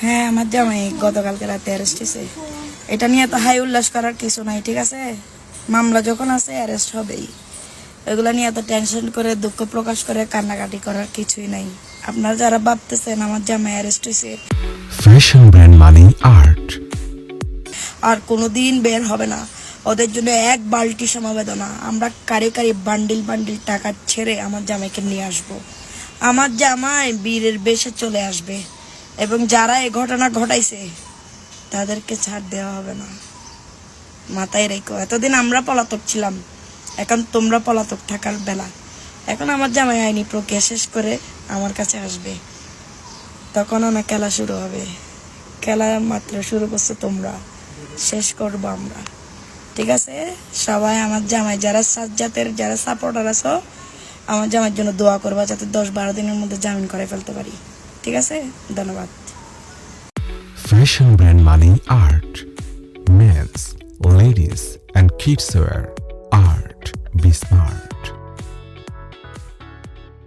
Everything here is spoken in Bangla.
হ্যাঁ, আমার জামাই গতকালকে রাতে অ্যারেস্ট হয়েছে। এটা নিয়ে তো হাই উল্লাস করার কিছু নাই, ঠিক আছে? মামলা যখন আছে অ্যারেস্ট হবেই। এগুলা নিয়ে এত টেনশন করে দুঃখ প্রকাশ করে কান্নাকাটি করার কিছুই নাই। আপনারা যারা ভাবতেছেন আমার জামাই অ্যারেস্ট হয়েছে ফ্যাশন ব্র্যান্ড মানেই আর্ট। আর কোনোদিন বের হবে না, ওদের জন্য এক বালতি সমবেদনা। আমরা কারি কারি বান্ডিল বান্ডিল টাকা ছেড়ে আমার জামাইকে নিয়ে আসব। আমার জামাই বীরের বেশে চলে আসবে এবং যারা এই ঘটনা ঘটাইছে তাদেরকে ছাড় দেওয়া হবে না। মাথায় রেখো, এতদিন আমরা পলাতক ছিলাম, এখন তোমরা পলাতক থাকার বেলা। এখন আমার জামাই আইনি প্রক্রিয়া শেষ করে আমার কাছে আসবে, তখন আমার খেলা শুরু হবে। খেলা মাত্র শুরু করছো তোমরা, শেষ করবো আমরা, ঠিক আছে? সবাই আমার জামাই যারা সাজ্জাতের যারা সাপোর্টার আছো আমার জামাইয়ের জন্য দোয়া করবা যাতে 10-12 দিনের মধ্যে জামিন করে ফেলতে পারি, ঠিক আছে? ধন্যবাদ। ফ্যাশন ব্র্যান্ড মানেই art. Men's, ladies and kids wear. Art, be smart.